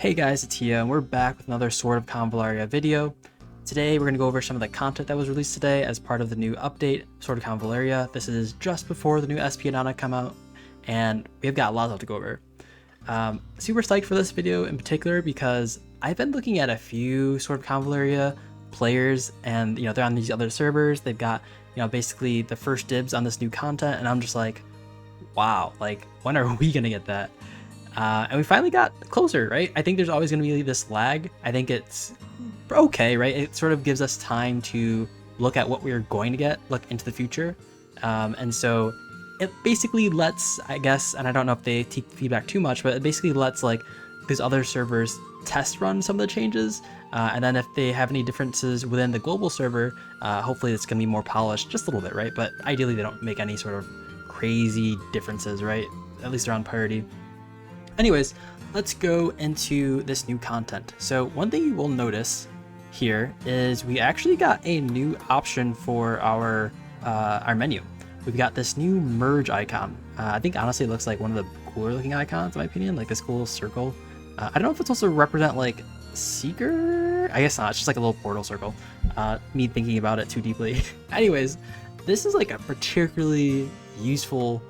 Hey guys, it's Tia, and we're back with another Sword of Convallaria video. Today we're going to go over some of the content that was released today as part of the new update, Sword of Convallaria. This is just before the new SP Adana come out, and we've got lots to go over. Super psyched for this video in particular because I've been looking at a few Sword of Convallaria players, and they're on these other servers. They've got basically the first dibs on this new content, and I'm just like, wow, like when are we gonna get that? And we finally got closer, right? I think there's always going to be this lag. I think it's okay, right? It sort of gives us time to look at what we're going to get, look into the future. And so it basically lets, I guess, and I don't know if they take feedback too much, but it basically lets like these other servers test run some of the changes. And then if they have any differences within the global server, hopefully it's going to be more polished just a little bit, right? But ideally they don't make any sort of crazy differences, right? At least around parity. Anyways, let's go into this new content. So one thing you will notice here is we actually got a new option for our menu. We've got this new merge icon. I think honestly it looks like one of the cooler looking icons in my opinion, like this cool circle. I don't know if it's also represent like Seeker? I guess not, it's just like a little portal circle. Me thinking about it too deeply. Anyways, this is like a particularly useful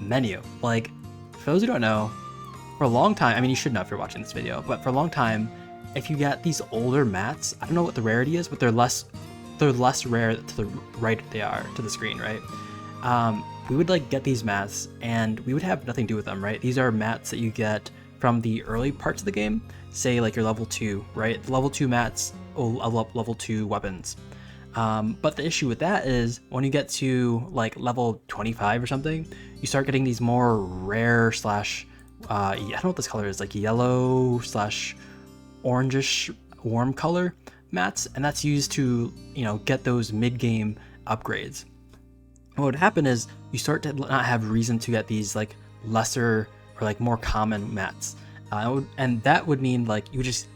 menu. Like, for those who don't know, for a long time, I mean, you should know if you're watching this video, but for a long time, if you get these older mats, I don't know what the rarity is, but they're less rare to the right they are to the screen, right? We would like get these mats and we would have nothing to do with them, right? These are mats that you get from the early parts of the game, say like your level 2, right? The level 2 mats will level up level 2 weapons. But the issue with that is when you get to like level 25 or something, you start getting these more rare slash I don't know what this color is, like yellow slash orangish warm color mats, and that's used to get those mid-game upgrades. And what would happen is you start to not have reason to get these like lesser or like more common mats, and that would mean like you just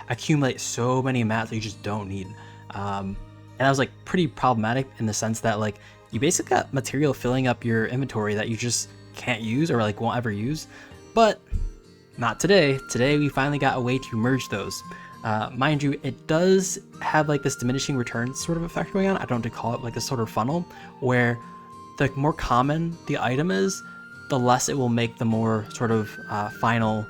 accumulate so many mats that you just don't need. And that was like pretty problematic in the sense that like you basically got material filling up your inventory that you just can't use or like won't ever use. But not today. Today we finally got a way to merge those. Mind you, it does have like this diminishing returns sort of effect going on. I don't know to call it like this sort of funnel where the more common the item is, the less it will make the more sort of final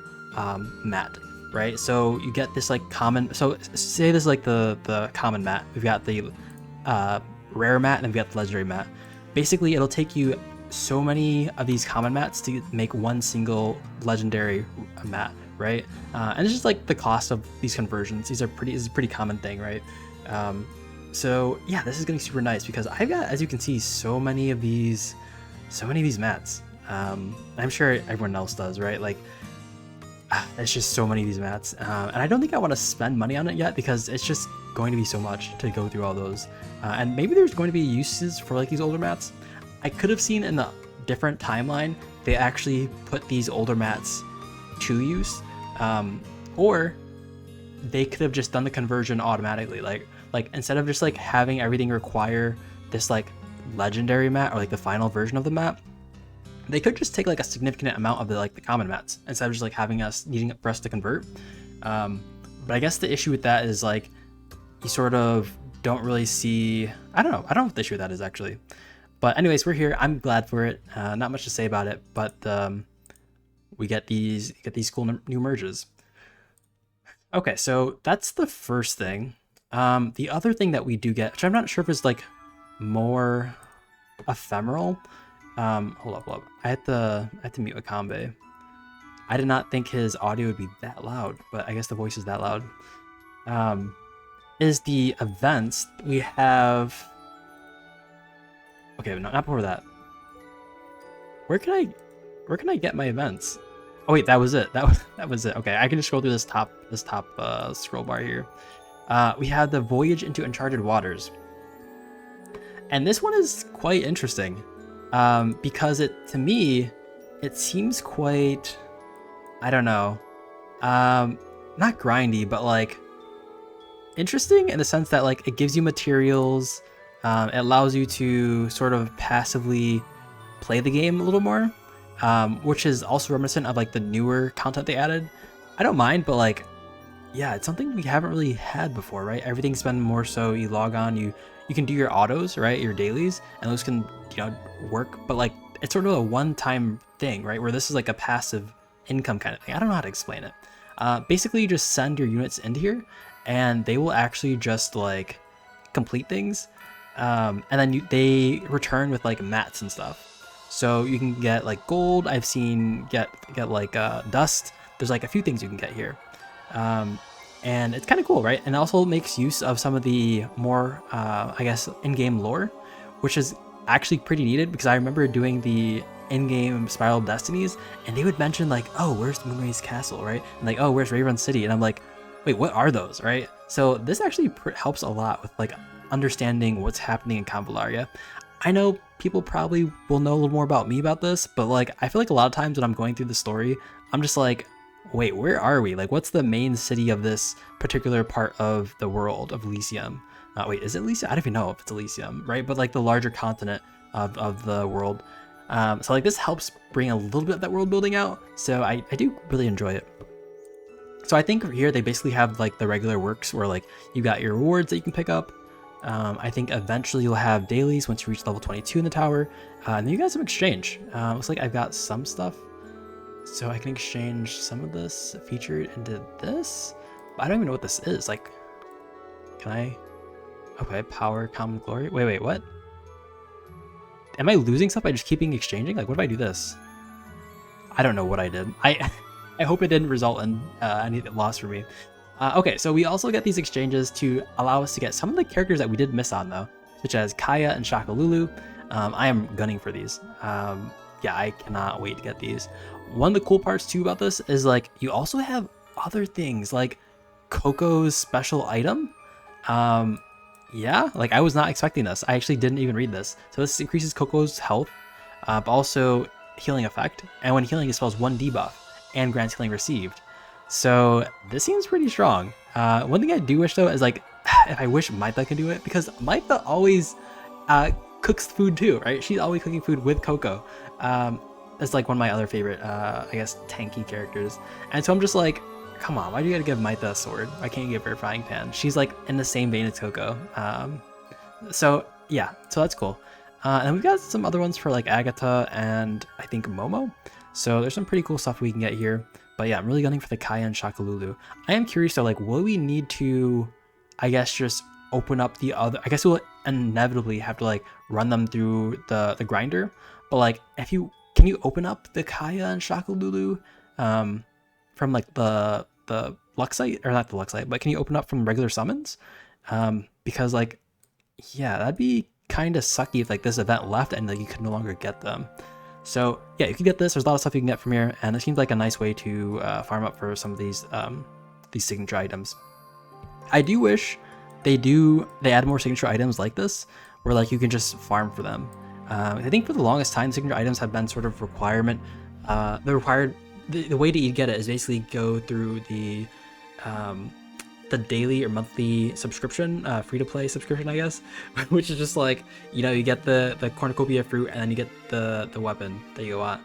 mat, right? So you get this like common, so say this is like the common mat. We've got the rare mat and then we've got the legendary mat. Basically it'll take you so many of these common mats to make one single legendary mat, right? And it's just like the cost of these conversions. This is a pretty common thing, right? So yeah, this is getting super nice because I've got, as you can see, so many of these mats. I'm sure everyone else does, right? Like it's just so many of these mats, and I don't think I want to spend money on it yet because it's just going to be so much to go through all those. And maybe there's going to be uses for like these older mats. I could have seen in the different timeline they actually put these older mats to use, or they could have just done the conversion automatically. Like instead of just like having everything require this like legendary mat or like the final version of the map, they could just take like a significant amount of the common mats instead of just like having us needing for us to convert. But I guess the issue with that is like you sort of don't really see. I don't know what the issue with that is actually. But anyways, we're here. I'm glad for it. Not much to say about it, but we get these cool new merges. Okay, so that's the first thing. The other thing that we do get, which I'm not sure if it's like more ephemeral. Hold up. I had to mute Akambe. I did not think his audio would be that loud, but I guess the voice is that loud. Is the events we have. Okay, no, not before that. Where can I get my events? Oh wait, that was it. That was it. Okay, I can just scroll through this top scroll bar here. We have the Voyage into Uncharted Waters, and this one is quite interesting because to me it seems quite, I don't know, not grindy, but like interesting in the sense that like it gives you materials. It allows you to sort of passively play the game a little more, which is also reminiscent of like the newer content they added. I don't mind, but like, yeah, it's something we haven't really had before, right? Everything's been more so you log on, you can do your autos, right? Your dailies, and those can, work, but like it's sort of a one-time thing, right? Where this is like a passive income kind of thing. I don't know how to explain it. Basically, you just send your units into here, and they will actually just like complete things, and then they return with like mats and stuff. So you can get like gold. I've seen get like dust. There's like a few things you can get here. And it's kind of cool, right? And it also makes use of some of the more, I guess, in-game lore, which is actually pretty needed because I remember doing the in-game Spiral of Destinies, and they would mention like, oh, where's Moonraze Castle, right? And like, oh, where's Rayrun City? And I'm like, wait, what are those, right? So this actually helps a lot with like understanding what's happening in Convallaria. I know people probably will know a little more about me about this, but like, I feel like a lot of times when I'm going through the story, I'm just like, wait, where are we? Like, what's the main city of this particular part of the world of Elysium? Wait, is it Elysium? I don't even know if it's Elysium, right? But like the larger continent of the world. So like this helps bring a little bit of that world building out. So I do really enjoy it. So I think here they basically have like the regular works where like you got your rewards that you can pick up. I think eventually you'll have dailies once you reach level 22 in the tower. And then you got some exchange. Looks like I've got some stuff. So I can exchange some of this featured into this. But I don't even know what this is. Like, can I? Okay, power, common glory. Wait, what? Am I losing stuff by just keeping exchanging? Like, what if I do this? I don't know what I did. I hope it didn't result in any loss for me. Okay, so we also get these exchanges to allow us to get some of the characters that we did miss on though, such as Kaya and Shakalulu. I am gunning for these. Yeah, I cannot wait to get these. One of the cool parts too about this is like you also have other things like Coco's special item. Yeah, like I was not expecting this. I actually didn't even read this. So this increases Coco's health, but also healing effect. And when healing, it spells 1 debuff and grants healing received. So this seems pretty strong. One thing I do wish though is like, if I wish Maita could do it, because Maita always cooks food too, right? She's always cooking food with Coco. It's like one of my other favorite, I guess, tanky characters. And so I'm just like, come on, why do you gotta give Maita a sword? Why can't you give her a frying pan? She's like in the same vein as Coco. So yeah, so that's cool. And we've got some other ones for like Agatha and I think Momo. So there's some pretty cool stuff we can get here. But yeah, I'm really gunning for the Kaya and Shakalulu. I am curious though, like, will we need to, I guess, just open up the other, I guess we'll inevitably have to like run them through the grinder. But like, can you open up the Kaya and Shakalulu from like the Luxite, or not the Luxite, but can you open up from regular summons? Because like, yeah, that'd be kind of sucky if like this event left and like you could no longer get them. So yeah, you can get this. There's a lot of stuff you can get from here, and it seems like a nice way to farm up for some of these signature items. I do wish they add more signature items like this, where like you can just farm for them. I think for the longest time, signature items have been sort of requirement. The way to get it is basically go through the daily or monthly subscription, free-to-play subscription, I guess, which is just like, you get the cornucopia fruit and then you get the weapon that you want.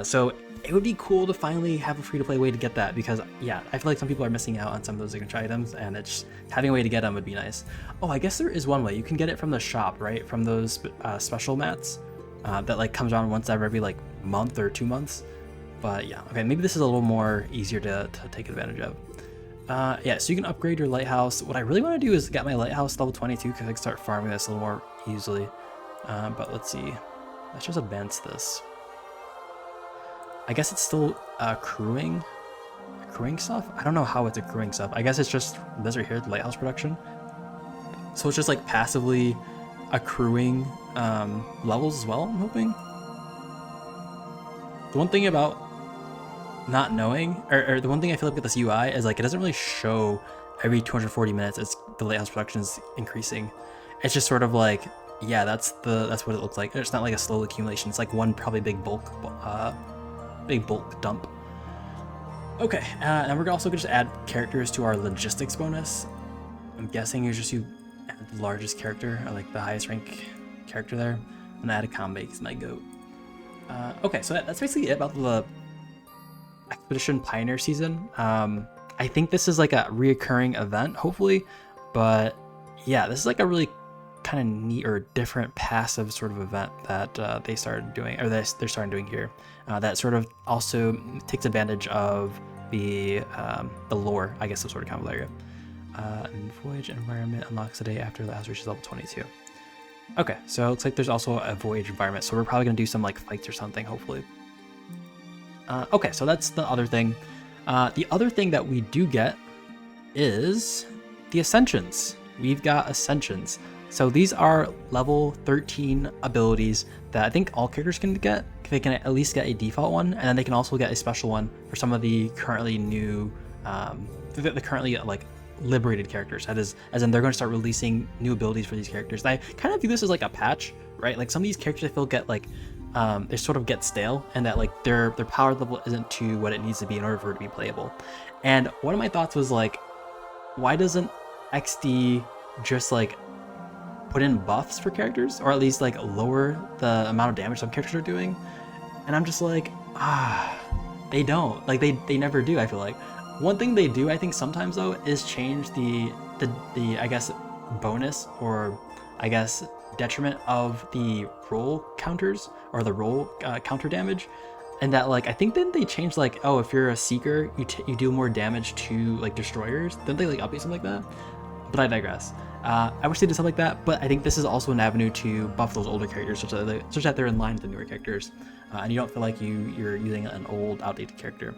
So it would be cool to finally have a free-to-play way to get that, because yeah, I feel like some people are missing out on some of those signature items, and it's having a way to get them would be nice. Oh, I guess there is one way. You can get it from the shop, right? From those special mats that like comes around once every like month or 2 months. But yeah, okay, maybe this is a little more easier to take advantage of. Yeah, so you can upgrade your lighthouse. What I really want to do is get my lighthouse level 22 because I can start farming this a little more easily. But let's see. Let's just advance this. I guess it's still accruing stuff. I don't know how it's accruing stuff. I guess it's just this right here, the lighthouse production. So it's just like passively accruing levels as well, I'm hoping. The one thing about not knowing, or the one thing I feel like with this UI is like it doesn't really show every 240 minutes as the lighthouse production is increasing. It's just sort of like, yeah, that's what it looks like. It's not like a slow accumulation. It's like one probably big bulk dump. Okay, and we're also gonna just add characters to our logistics bonus. I'm guessing you add the largest character, or like the highest rank character there. I'm gonna add a Kanbei because my goat. Okay, so that's basically it about the Expedition Pioneer season. I think this is like a reoccurring event, hopefully, but yeah, this is like a really kind of neat or different passive sort of event that they started doing, or they're starting doing here. That sort of also takes advantage of the lore, I guess, of sort of Convallaria. And Voyage environment unlocks the day after the house reaches level 22. Okay, so it looks like there's also a Voyage environment, so we're probably gonna do some like fights or something, hopefully. Okay, so that's the other thing. The other thing that we do get is the Ascensions. We've got Ascensions. So these are level 13 abilities that I think all characters can get. They can at least get a default one, and then they can also get a special one for some of the currently new, the currently like liberated characters. That is, as in they're going to start releasing new abilities for these characters. And I kind of view this as like a patch, right? Like some of these characters I feel get like, they sort of get stale, and that like their power level isn't to what it needs to be in order for it to be playable. And one of my thoughts was like, why doesn't XD just like put in buffs for characters, or at least like lower the amount of damage some characters are doing? And I'm just like, they don't. Like they never do, I feel like. One thing they do, I think sometimes though, is change the I guess bonus, or I guess detriment of the roll counters, or the roll counter damage. And that like I think then they changed like, oh, if you're a seeker, you do more damage to like destroyers. Didn't they like update something like that? But I digress. I wish they did something like that, but I think this is also an avenue to buff those older characters such that they're in line with the newer characters, and you don't feel like you're using an old, outdated character.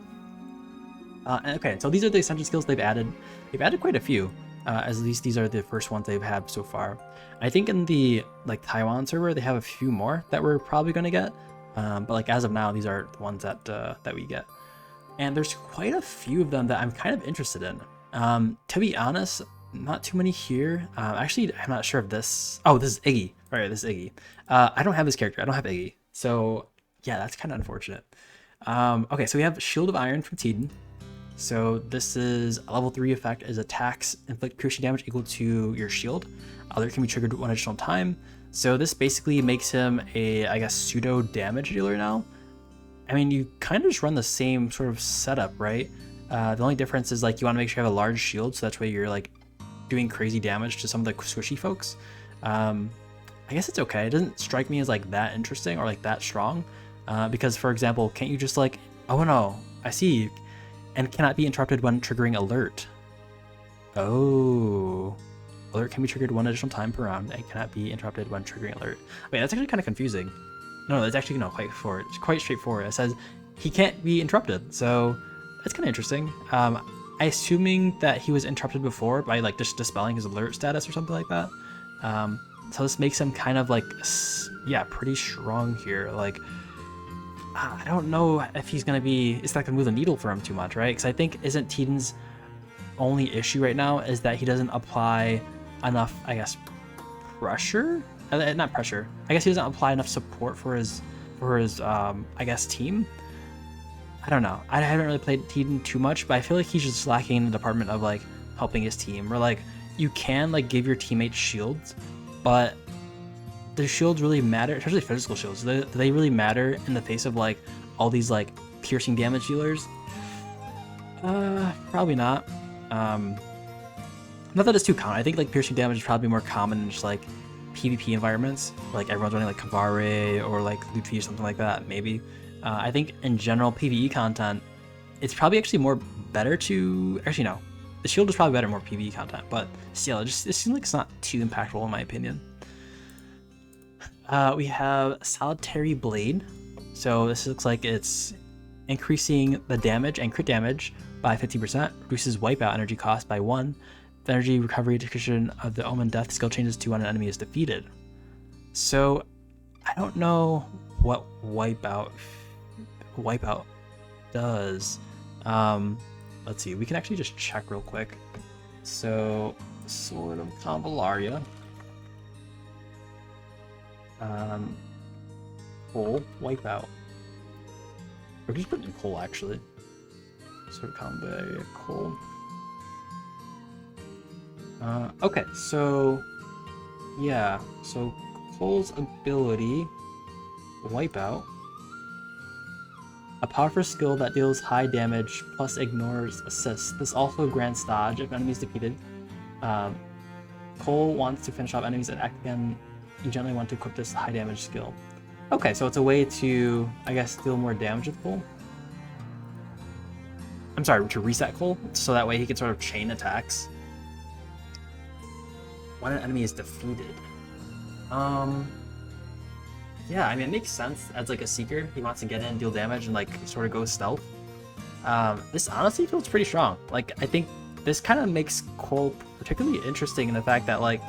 Okay, so these are the Ascension skills they've added. They've added quite a few. At least these are the first ones they've had so far. I think in the like Taiwan server they have a few more that we're probably going to get, but like as of now these are the ones that we get. And there's quite a few of them that I'm kind of interested in. To be honest, not too many here. Actually, I'm not sure if this... Oh, this is Iggy. All right, this is Iggy. I don't have this character. I don't have Iggy. So yeah, that's kind of unfortunate. Okay, so we have Shield of Iron from Tiden. So this is a level 3 effect, is attacks inflict piercing damage equal to your shield. Other can be triggered one additional time. So this basically makes him a, I guess, pseudo damage dealer now. I mean, you kind of just run the same sort of setup, right? The only difference is like you want to make sure you have a large shield, so that's why you're like doing crazy damage to some of the squishy folks. I guess it's okay. It doesn't strike me as like that interesting or like that strong, because for example, can't you just like, oh no, I see, and cannot be interrupted when triggering alert. Oh, alert can be triggered one additional time per round and cannot be interrupted when triggering alert. Wait, that's actually kind of confusing. No, that's actually it's quite straightforward. It says he can't be interrupted, so that's kind of interesting. I assuming that he was interrupted before by like just dispelling his alert status or something like that. So this makes him kind of like, yeah, pretty strong here. Like, I don't know if he's gonna be, it's not gonna move the needle for him too much, right? Because I think isn't Tiden's only issue right now is that he doesn't apply enough, I guess, pressure. Not pressure. I guess he doesn't apply enough support for his I guess team. I don't know. I haven't really played Tiden too much, but I feel like he's just lacking in the department of like helping his team. Where like you can like give your teammates shields, but the shields really matter, especially physical shields. Do they really matter in the face of like all these like piercing damage dealers? Probably not. Not that it's too common. I think like piercing damage is probably more common in just like PvP environments, like everyone's running like Convallaria or like Luffy or something like that, maybe. I think in general PvE content, it's probably actually more better to, actually no, the shield is probably better in more PvE content, but still, it seems like it's not too impactful in my opinion. We have Solitary Blade. So this looks like it's increasing the damage and crit damage by 50%, reduces wipeout energy cost by 1. The energy recovery description of the Omen Death skill changes to when an enemy is defeated. So I don't know what wipeout does. Let's see, we can actually just check real quick. So Sword of Convallaria. Coal, wipeout. Or just put in coal actually. Sword of Convallaria, coal. Okay, so yeah, so Cole's ability, Wipeout. A powerful skill that deals high damage plus ignores assists. This also grants dodge if enemies defeated. Cole wants to finish off enemies and act again. You generally want to equip this high damage skill. Okay, so it's a way to, I guess, deal more damage with Cole. I'm sorry, to reset Cole, so that way he can sort of chain attacks when an enemy is defeated. Yeah, I mean, it makes sense as like a Seeker. He wants to get in, deal damage, and like sort of go stealth. This honestly feels pretty strong. Like, I think this kind of makes Cole particularly interesting in the fact that like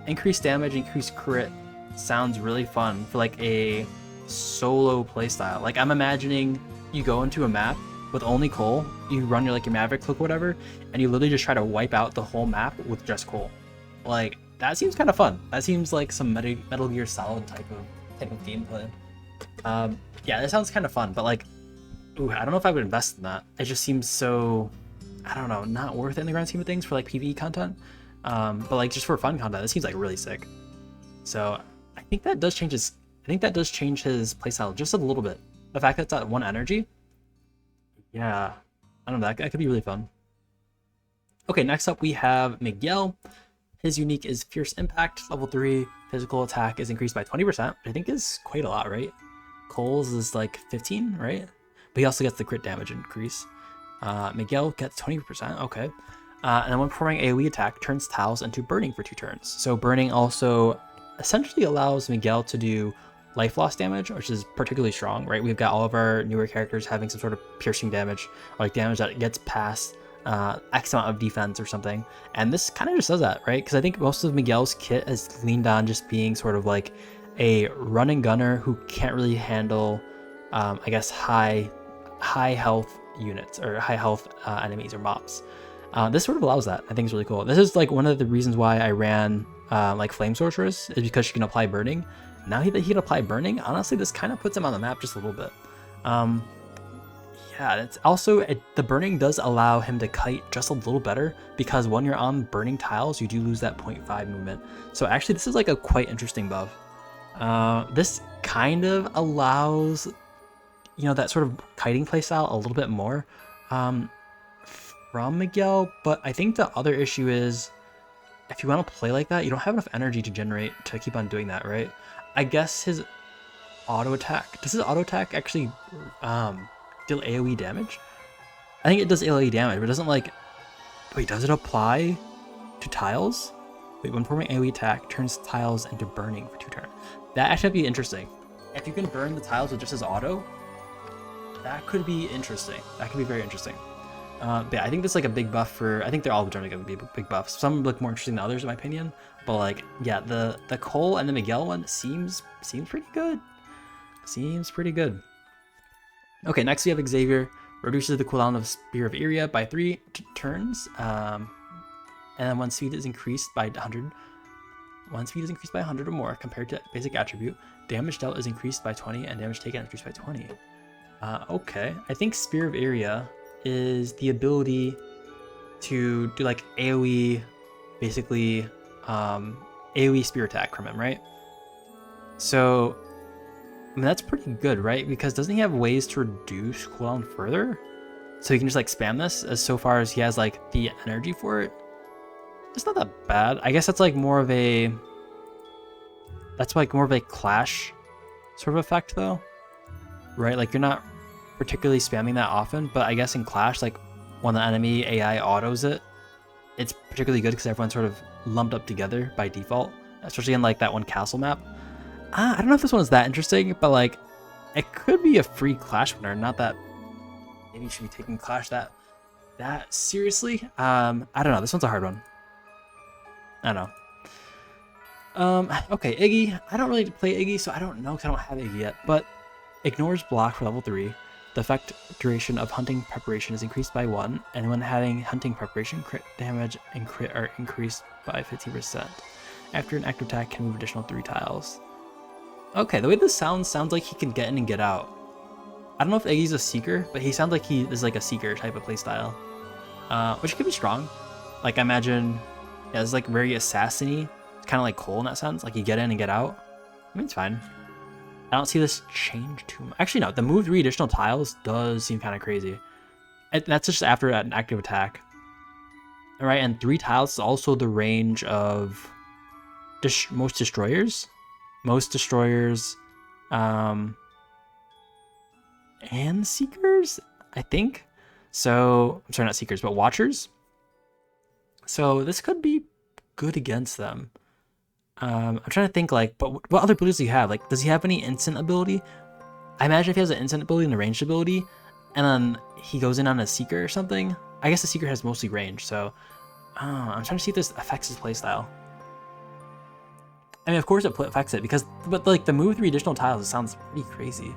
increased damage, increased crit sounds really fun for like a solo playstyle. Like, I'm imagining you go into a map with only Cole, you run your like your Maverick Cloak or whatever, and you literally just try to wipe out the whole map with just Cole. Like, that seems kind of fun. That seems like some Metal Gear Solid type of gameplay. Yeah, that sounds kind of fun, but like, ooh, I don't know if I would invest in that. It just seems so, I don't know, not worth it in the grand scheme of things for like PvE content. But like just for fun content, it seems like really sick. So I think that does change his playstyle just a little bit. The fact that it's at 1 energy, yeah, I don't know, that could be really fun. Okay, next up we have Miguel. His unique is Fierce Impact, level 3. Physical attack is increased by 20%, which I think is quite a lot, right? Cole's is like 15, right? But he also gets the crit damage increase. Miguel gets 20%, okay. And then when performing AoE attack, turns tiles into burning for 2 turns. So burning also essentially allows Miguel to do life loss damage, which is particularly strong, right? We've got all of our newer characters having some sort of piercing damage, or like damage that gets past X amount of defense or something, and this kind of just does that, right? Because I think most of Miguel's kit has leaned on just being sort of like a running gunner who can't really handle, I guess, high health units or high health enemies or mobs. This sort of allows that. I think it's really cool. This is like one of the reasons why I ran like Flame Sorceress, is because she can apply burning. Now that he can apply burning, honestly, this kind of puts him on the map just a little bit. Yeah, it's also, the burning does allow him to kite just a little better, because when you're on burning tiles, you do lose that 0.5 movement. So actually, this is like a quite interesting buff. This kind of allows, you know, that sort of kiting playstyle a little bit more from Miguel, but I think the other issue is, if you want to play like that, you don't have enough energy to generate to keep on doing that, right? I guess his auto attack, does his auto attack actually deal AoE damage? I think it does AoE damage, but it doesn't like, wait, does it apply to tiles? Wait, when performing AoE attack, turns tiles into burning for 2 turns. That actually would be interesting. If you can burn the tiles with just his auto, that could be interesting. That could be very interesting. But yeah, I think this is like a big buff for, I think they're all generally going to be big buffs. Some look more interesting than others in my opinion, but like, yeah, the Cole and the Miguel one seems pretty good. Seems pretty good. Okay, next we have Xavier. Reduces the cooldown of Spear of Iria by 3 turns. And then when speed is increased by 100, or more compared to basic attribute, damage dealt is increased by 20 and damage taken increased by 20. Okay, I think Spear of Iria is the ability to do like AoE, basically AoE spear attack from him, right? So I mean, that's pretty good, right? Because doesn't he have ways to reduce cooldown further? So he can just like spam this as so far as he has like the energy for it. It's not that bad. I guess that's like more of a, clash sort of effect though, right? Like you're not particularly spamming that often, but I guess in Clash, like when the enemy AI autos it, it's particularly good because everyone's sort of lumped up together by default, especially in like that one castle map. I don't know if this one is that interesting, but like it could be a free Clash winner. Not that maybe you should be taking Clash that seriously. I don't know. This one's a hard one. I don't know. Okay, Iggy. I don't really play Iggy, so I don't know because I don't have Iggy yet. But ignores block for level 3. The effect duration of hunting preparation is increased by 1, and when having hunting preparation, crit damage and crit are increased by 15%. After an active attack, can move additional 3 tiles. Okay, the way this sounds like he can get in and get out. I don't know if Iggy's a Seeker, but he sounds like he is like a Seeker type of playstyle, which could be strong. Like I imagine, yeah, it's like very assassin-y. It's kind of like Cole in that sense. Like you get in and get out. I mean, it's fine. I don't see this change too much. Actually, no. The move 3 additional tiles does seem kind of crazy. That's just after an active attack. All right, and 3 tiles is also the range of most destroyers. Most destroyers, and seekers, I think. So, I'm sorry, not seekers, but watchers. So this could be good against them. I'm trying to think, like, but what other abilities do you have? Like, does he have any instant ability? I imagine if he has an instant ability and a ranged ability, and then he goes in on a seeker or something. I guess the seeker has mostly range, so I'm trying to see if this affects his playstyle. I mean, of course it affects it but like the move 3 additional tiles, it sounds pretty crazy.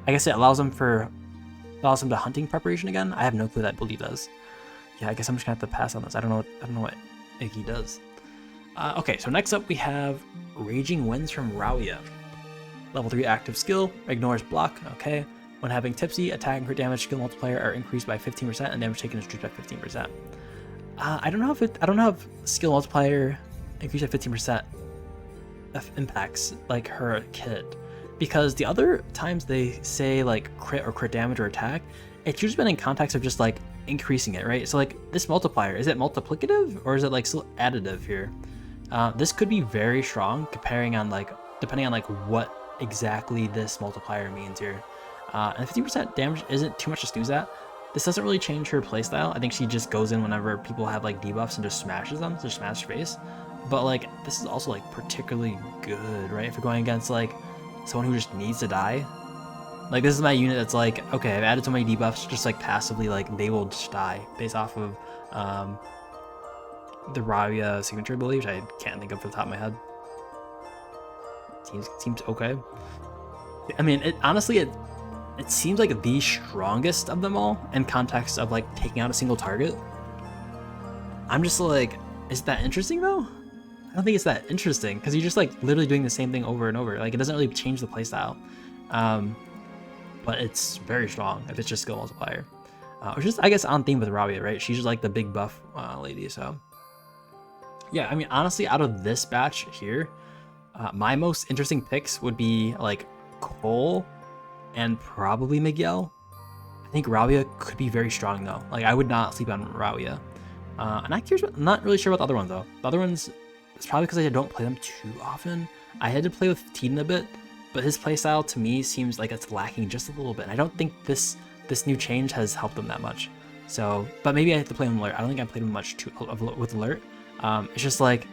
I guess it allows him to hunting preparation again. I have no clue that ability does. Yeah, I guess I'm just gonna have to pass on this. I don't know what Iggy does. Okay, so next up we have Raging Winds from Rauya. Level 3 active skill, ignores block, okay. When having Tipsy, attack and crit damage skill multiplier are increased by 15% and damage taken is reduced by 15%. I don't know if skill multiplier increased by 15% impacts like her kit, because the other times they say like crit or crit damage or attack, it's usually been in context of just like increasing it, right? So like this multiplier, is it multiplicative or is it like still additive here? This could be very strong depending on like what exactly this multiplier means here. And 15% damage isn't too much to snooze at. This doesn't really change her playstyle. I think she just goes in whenever people have like debuffs and just smashes them, just smash face. But like this is also like particularly good, right? If you're going against like someone who just needs to die. Like this is my unit that's like, okay, I've added so many debuffs, just like passively like they will just die based off of the Rauya signature ability, which I can't think of off the top of my head. Seems okay. I mean, it seems like the strongest of them all in context of like taking out a single target. I'm just like, is that interesting though? I don't think it's that interesting because you're just like literally doing the same thing over and over. Like it doesn't really change the playstyle, but it's very strong if it's just skill multiplier, which is I guess on theme with Rauya, right? She's just like the big buff lady. So yeah, I mean honestly, out of this batch here, my most interesting picks would be like Cole and probably Miguel. I think Rauya could be very strong though. Like I would not sleep on Rauya. And I'm not really sure about the other ones though. The other ones, it's probably because I don't play them too often. I had to play with Tiden a bit, but his playstyle to me seems like it's lacking just a little bit. And I don't think this new change has helped him that much. So, but maybe I have to play him Alert. I don't think I played him much with Alert. It's just like,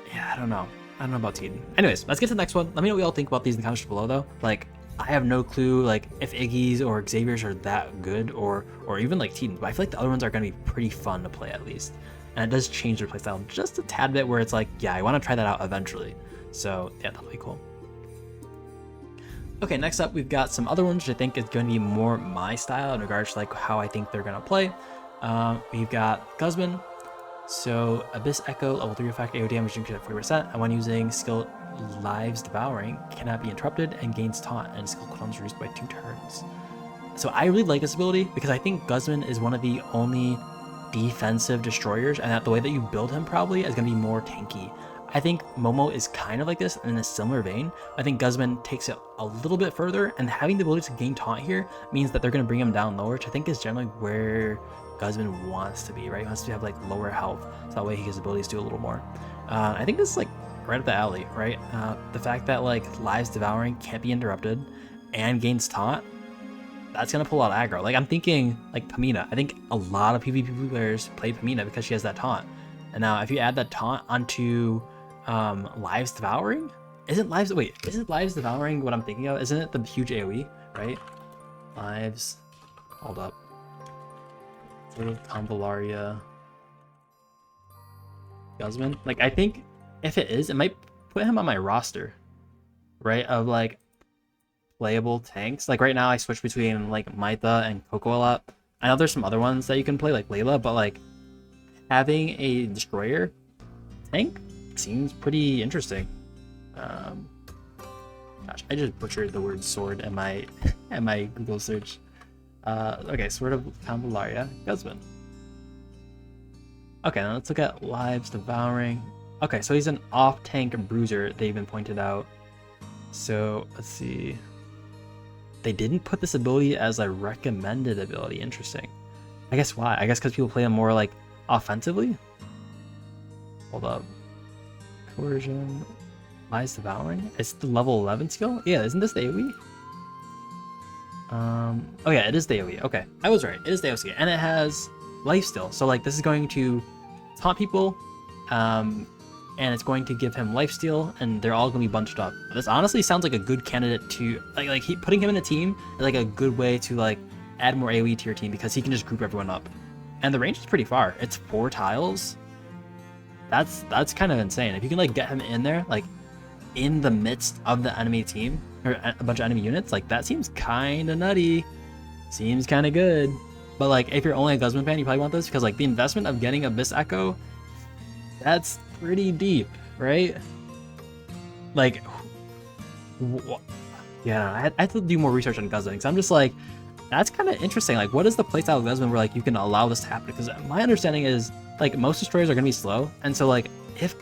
yeah, I don't know about Tiden. Anyways, let's get to the next one. Let me know what y'all think about these in the comments below though. Like, I have no clue like if Iggy's or Xavier's are that good or even like Tiden, but I feel like the other ones are gonna be pretty fun to play at least. And it does change their playstyle just a tad bit where it's like, yeah, I want to try that out eventually. So yeah, that'll be cool. Okay, next up we've got some other ones which I think is going to be more my style in regards to like how I think they're gonna play. We've got Guzman. So Abyss Echo, level 3 effect, AO damage increased at 40%, and when using skill Lives Devouring, cannot be interrupted and gains taunt, and skill cooldown is reduced by 2 turns. So I really like this ability because I think Guzman is one of the only defensive destroyers, and that the way that you build him probably is going to be more tanky. I think Momo is kind of like this in a similar vein. I think Guzman takes it a little bit further, and having the ability to gain taunt here means that they're going to bring him down lower, which I think is generally where Guzman wants to be, right? He wants to have like lower health, so that way his abilities do a little more. I think this is like right up the alley, right? The fact that like Lives Devouring can't be interrupted and gains taunt, that's gonna pull out aggro. Like I'm thinking like Pamina. I think a lot of PvP players play Pamina because she has that taunt. And now if you add that taunt onto Lives Devouring, isn't Lives Devouring what I'm thinking of? Isn't it the huge AoE, right? Lives, hold up. Sort of Convallaria Guzman. Like I think if it is, it might put him on my roster, right? Of like playable tanks. Like right now I switch between like Maita and Coco a lot. I know there's some other ones that you can play like Layla, but like having a destroyer tank seems pretty interesting. Gosh, I just butchered the word sword in my Google search. Okay, Sword of Convallaria Guzman. Okay, now let's look at Lives Devouring. Okay, so he's an off-tank bruiser, they even pointed out. So let's see. They didn't put this ability as a recommended ability. Interesting. I guess why? I guess because people play them more like offensively. Hold up. Coercion. Lies Devouring? It's the level 11 skill? Yeah, isn't this the AoE? Oh yeah, it is the AoE. Okay, I was right. It is the AoE, and it has lifesteal. So like, this is going to taunt people, and it's going to give him lifesteal, and they're all going to be bunched up. This honestly sounds like a good candidate to putting him in a team is like a good way to like add more AoE to your team because he can just group everyone up, and the range is pretty far. It's 4 tiles. That's kind of insane. If you can like get him in there, like in the midst of the enemy team or a bunch of enemy units, like that seems kind of nutty. Seems kind of good. But like, if you're only a Guzman fan, you probably want this because like the investment of getting Abyss Echo, that's pretty deep, right? Like, yeah, I have to do more research on Guzman because I'm just like, that's kind of interesting. Like, what is the playstyle of Guzman where like you can allow this to happen? Because my understanding is like most destroyers are gonna be slow, and so like if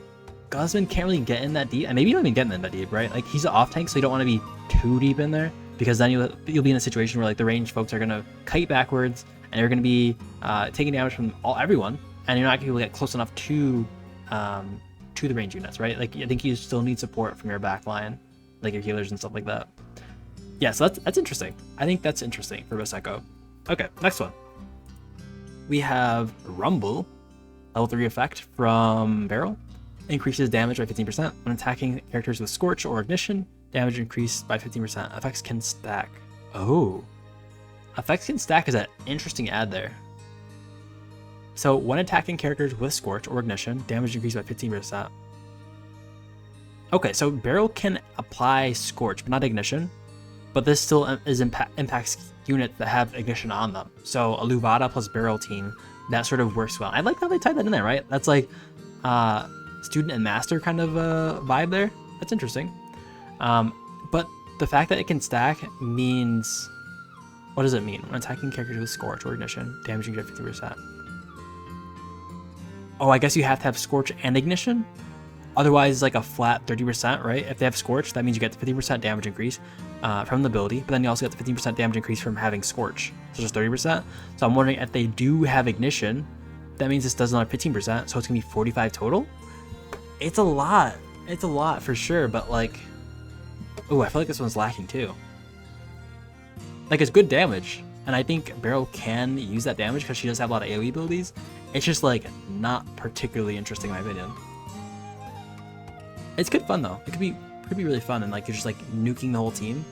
Guzman can't really get in that deep, and maybe you don't even get in that deep, right? Like he's an off tank, so you don't want to be too deep in there because then you'll be in a situation where like the range folks are gonna kite backwards and you're gonna be taking damage from everyone, and you're not gonna be able to get close enough to the range units, right? Like I think you still need support from your back line, like your healers and stuff like that. Yeah, so that's interesting. I think that's interesting for Abyss Echo. Okay, next one. We have Rumble, level 3 effect from Barrel. Increases damage by 15% when attacking characters with Scorch or Ignition. Damage increased by 15%. Effects can stack. Oh. Effects can stack is an interesting add there. So when attacking characters with Scorch or Ignition, damage increased by 15%. Okay, so Barrel can apply Scorch, but not Ignition. But this still impacts units that have Ignition on them. So a Luvada plus Barrel team, that sort of works well. I like how they tied that in there, right? That's like student and master kind of vibe there. That's interesting. But the fact that it can stack means, what does it mean? When attacking characters with Scorch or Ignition, damage increase by 50%. Oh, I guess you have to have Scorch and Ignition? Otherwise, it's like a flat 30%, right? If they have Scorch, that means you get the 50% damage increase from the ability, but then you also get the 15% damage increase from having Scorch, so just 30%. So I'm wondering if they do have Ignition, that means this does another 15%, so it's gonna be 45 total? It's a lot. It's a lot for sure, but like, oh, I feel like this one's lacking too. Like, it's good damage, and I think Barrel can use that damage because she does have a lot of AoE abilities. It's just like not particularly interesting in my opinion. It's good fun though. It could be really fun, and like you're just like nuking the whole team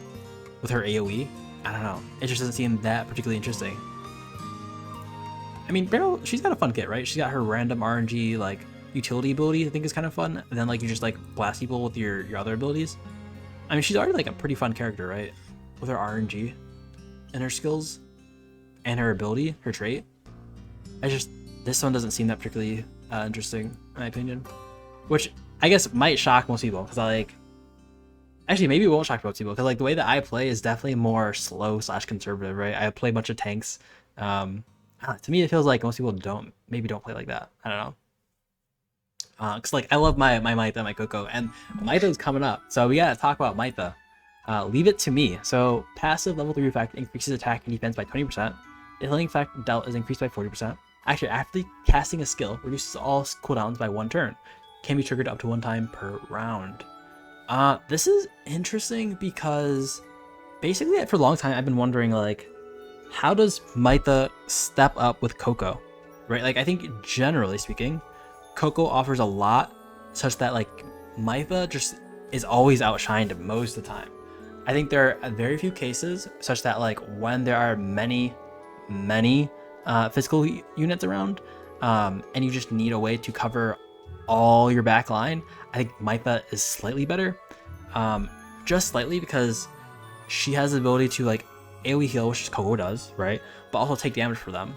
with her AoE. I don't know. It just doesn't seem that particularly interesting. I mean, Barrel, she's got a fun kit, right? She's got her random RNG like utility ability. I think is kind of fun. And then like you just like blast people with your other abilities. I mean, she's already like a pretty fun character, right? With her RNG and her skills and her ability, her trait. This one doesn't seem that particularly interesting in my opinion, which I guess might shock most people because actually maybe it won't shock most people because like the way that I play is definitely more slow / conservative, right? I play a bunch of tanks. To me it feels like most people don't play like that. I don't know. Cause like I love my Maitha and my Coco, and Maitha's coming up, so we gotta talk about Maitha. Leave It to Me. So passive level 3 effect increases attack and defense by 20%. The healing effect dealt is increased by 40%. Actually, after casting a skill, reduces all cooldowns by 1 turn. Can be triggered up to 1 time per round. This is interesting because basically for a long time I've been wondering like, how does Maitha step up with Coco, right? Like I think generally speaking, Coco offers a lot such that like Maitha just is always outshined most of the time. I think there are very few cases such that like when there are many physical units around, and you just need a way to cover all your back line, I think Maitha is slightly better, just slightly, because she has the ability to like AoE heal, which Coco does, right? But also take damage for them,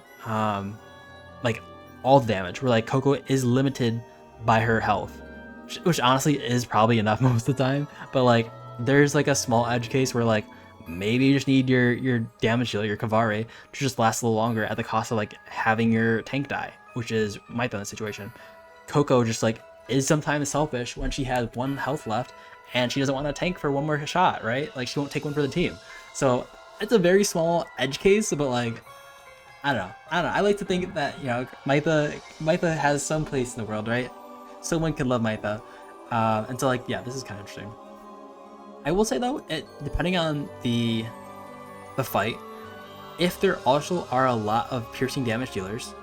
like all the damage, where like Coco is limited by her health, which honestly is probably enough most of the time, but like there's like a small edge case where like maybe you just need your damage healer, your Convallaria, to just last a little longer at the cost of like having your tank die, which is Maitha in this situation. Coco just like is sometimes selfish when she has 1 health left and she doesn't want to tank for one more shot, right? Like she won't take one for the team. So it's a very small edge case, but like I don't know. I like to think that, you know, Mytha has some place in the world, right? Someone can love Mytha. And so like, yeah, this is kind of interesting. I will say though, depending on the fight, if there also are a lot of piercing damage dealers,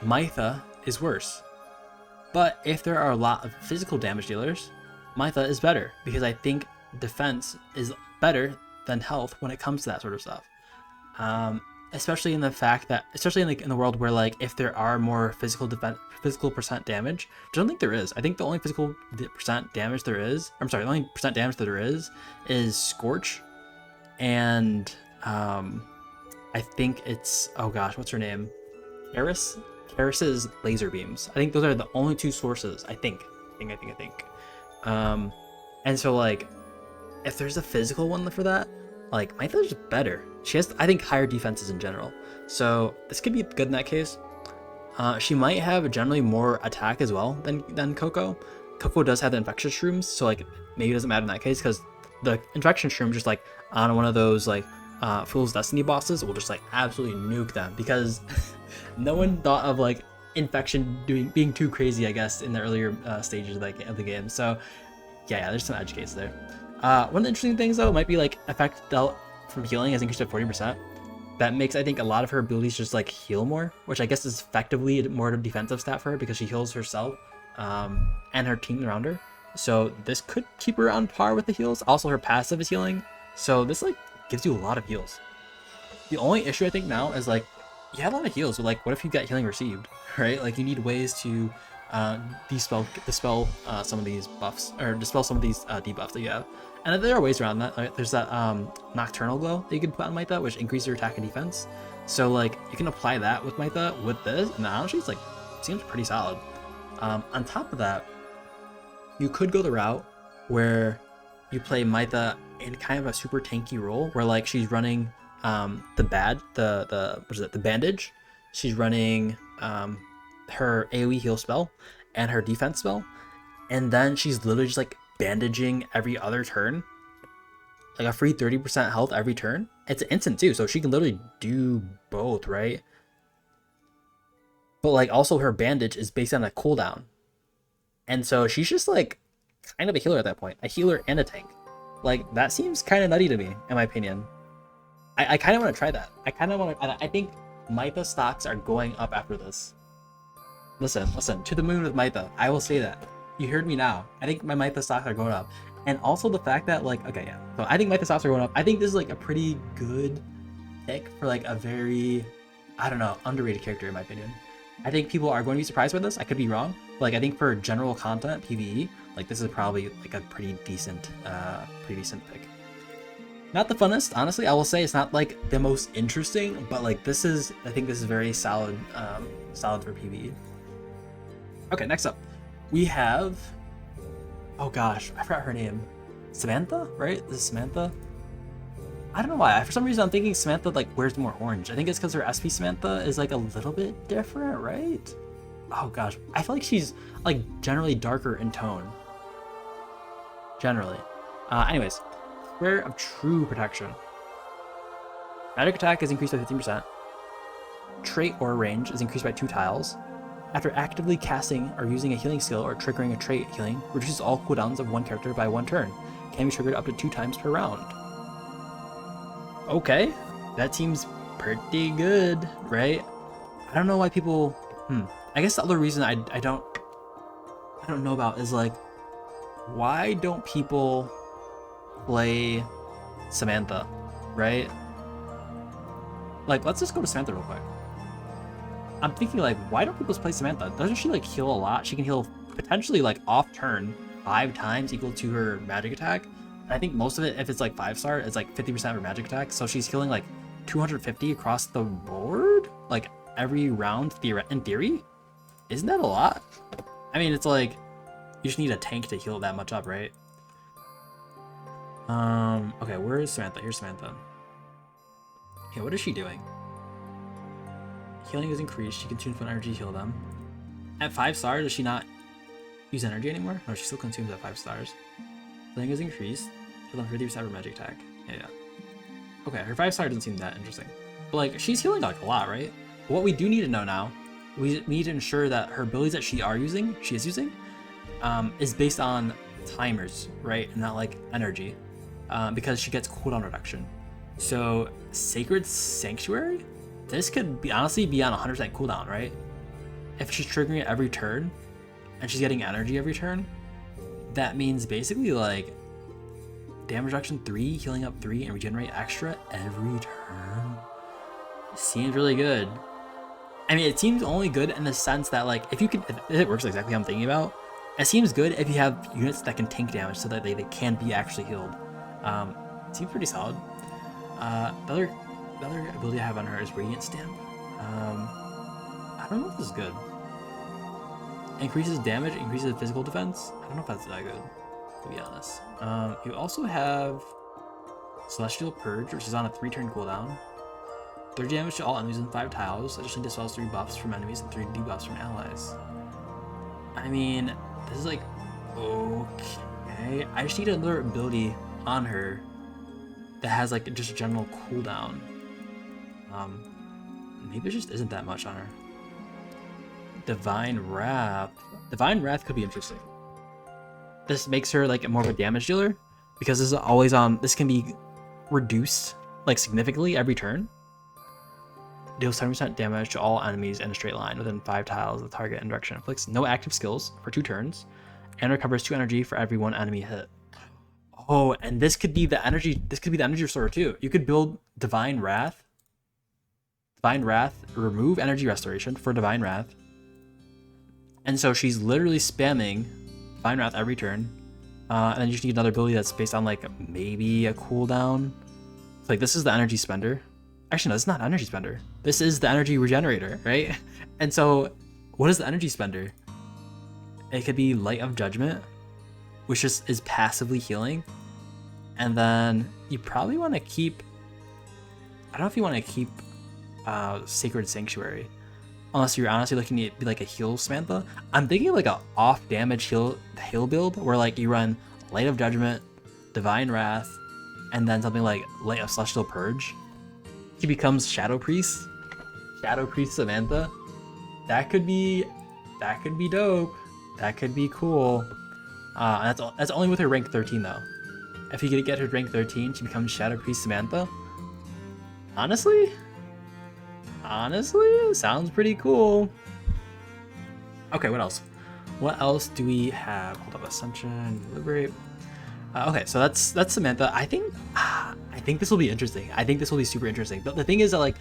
Mytha is worse. But if there are a lot of physical damage dealers, Mytha is better, because I think defense is better than health when it comes to that sort of stuff. Especially in the fact that, especially in the world where like if there are more physical percent damage, which I don't think there is. I think the only physical percent damage there is, I'm sorry, the only percent damage that there is Scorch, and I think it's, oh gosh, what's her name? Karis's laser beams. I think those are the only two sources. I think. And so like, if there's a physical one for that, like Mytha's just better. She has, I think, higher defenses in general. So this could be good in that case. She might have generally more attack as well than Coco. Coco does have the infection shrooms, so like maybe it doesn't matter in that case, because the infection shroom just like on one of those like Fool's Destiny bosses will just like absolutely nuke them, because no one thought of like infection being too crazy, I guess, in the earlier stages of the game. So yeah, there's some edge cases there. One of the interesting things though might be like effect dealt from healing has increased to 40%. That makes, I think, a lot of her abilities just like heal more, which I guess is effectively more of a defensive stat for her because she heals herself and her team around her. So this could keep her on par with the heals. Also, her passive is healing, so this like gives you a lot of heals. The only issue I think now is like you have a lot of heals, but like what if you got healing received, right? Like you need ways to dispel some of these buffs, or dispel some of these debuffs that you have. And there are ways around that. Right? There's that Nocturnal Glow that you can put on Mytha, which increases your attack and defense. So like you can apply that with Mytha with this, and honestly, it's like seems pretty solid. On top of that, you could go the route where you play Mytha in kind of a super tanky role, where like she's running the bandage. She's running her AoE heal spell and her defense spell, and then she's literally just like bandaging every other turn, like a free 30% health every turn. It's an instant too, so she can literally do both, right? But like also her bandage is based on a cooldown, and so she's just like kind of a healer at that point, a healer and a tank. Like that seems kind of nutty to me, in my opinion. I kind of want to try that. I think Mytha stocks are going up after this. Listen, to the moon with Mytha. I will say that. You heard me now. I think my Mytha stocks are going up. And also the fact that like, okay, yeah. So I think Mytha stocks are going up. I think this is like a pretty good pick for like a very, I don't know, underrated character in my opinion. I think people are going to be surprised by this. I could be wrong. But, like I think for general content, PvE, like this is probably like a pretty decent pick. Not the funnest, honestly. I will say it's not like the most interesting, but like this is, I think this is very solid, solid for PvE. Okay, next up, we have, oh gosh, I forgot her name. Samantha, right? This is Samantha. I don't know why. For some reason, I'm thinking Samantha like wears more orange. I think it's because her SP Samantha is like a little bit different, right? Oh gosh, I feel like she's like generally darker in tone. Generally. Anyways, Square of True Protection. Magic attack is increased by 15%. Trait or range is increased by 2 tiles. After actively casting or using a healing skill or triggering a trait healing, reduces all cooldowns of one character by 1 turn. Can be triggered up to 2 times per round. Okay, that seems pretty good, right? I don't know why people. I guess the other reason I don't know about is like, why don't people play Samantha, right? Like, let's just go to Samantha real quick. I'm thinking like, why don't people play Samantha? Doesn't she like heal a lot? She can heal potentially like off turn 5 times equal to her magic attack. And I think most of it, if it's like 5-star, it's like 50% of her magic attack. So she's healing like 250 across the board, like every round in theory. Isn't that a lot? I mean, it's like, you just need a tank to heal that much up, right? Okay, where is Samantha? Here's Samantha. Okay, what is she doing? Healing is increased. She consumes one energy to heal them. At 5 stars, does she not use energy anymore? No, she still consumes at 5 stars. Healing is increased. Heal on 50% of her magic attack. Yeah. Okay, her 5-star doesn't seem that interesting. But like, she's healing like a lot, right? But what we do need to know now, we need to ensure that her abilities that she is using, is based on timers, right? And not like energy, because she gets cooldown reduction. So Sacred Sanctuary, this could be honestly be on 100% cooldown, right? If she's triggering it every turn, and she's getting energy every turn, that means basically like damage reduction 3, healing up 3, and regenerate extra every turn. Seems really good. I mean, it seems only good in the sense that like if it works exactly how I'm thinking about, it seems good if you have units that can tank damage so that they can be actually healed. Seems pretty solid. The other ability I have on her is Radiant Stamp. I don't know if this is good. Increases damage, increases physical defense. I don't know if that's that good, to be honest. You also have Celestial Purge, which is on a 3-turn cooldown. 30 damage to all enemies in 5 tiles. Additionally dispels 3 buffs from enemies and 3 debuffs from allies. I mean, this is like, okay. I just need another ability on her that has like just a general cooldown. Maybe it just isn't that much on her. Divine Wrath. Divine Wrath could be interesting. This makes her like more of a damage dealer because this is always this can be reduced like significantly every turn. Deals 70% damage to all enemies in a straight line within 5 tiles of the target and direction. Inflicts no active skills for 2 turns and recovers 2 energy for every 1 enemy hit. Oh, and this could be the energy. This could be the energy restorer too. You could build Divine Wrath. Divine Wrath, remove energy restoration for Divine Wrath. And so she's literally spamming Divine Wrath every turn. And then you just need another ability that's based on like maybe a cooldown. So, like this is the energy spender. Actually, no, it's not energy spender. This is the energy regenerator, right? And so what is the energy spender? It could be Light of Judgment, which just is passively healing. And then you probably want to keep, I don't know if you want to keep Sacred Sanctuary, unless you're honestly looking to be like a heal Samantha. I'm thinking like a off damage heal build where like you run Light of Judgment, Divine Wrath, and then something like Light of Celestial Purge. She becomes Shadow Priest Samantha. That could be dope. That could be cool. That's only with her rank 13 though. If you get her rank 13, she becomes Shadow Priest Samantha. Honestly, sounds pretty cool. Okay, what else? What else do we have? Hold up, Ascension, Liberate. Okay, so that's Samantha. I think this will be interesting. I think this will be super interesting. But the thing is that like,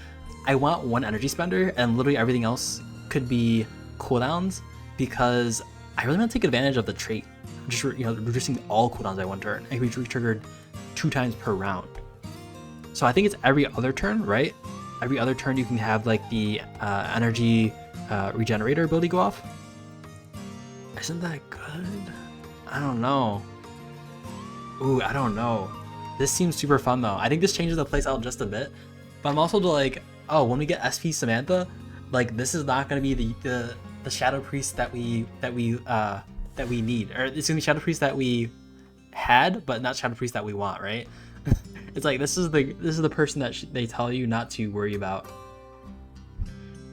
I want one energy spender, and literally everything else could be cooldowns because I really want to take advantage of the trait, just reducing all cooldowns by 1 turn. It can be triggered 2 times per round. So I think it's every other turn, right? Every other turn you can have like the energy regenerator ability go off. Isn't that good? I don't know. Ooh, I don't know. This seems super fun though. I think this changes the playstyle just a bit. But I'm also like, oh, when we get SP Samantha, like this is not gonna be the Shadow Priest that we need, or it's gonna be Shadow Priest that we had, but not Shadow Priest that we want, right? It's like this is the person that they tell you not to worry about.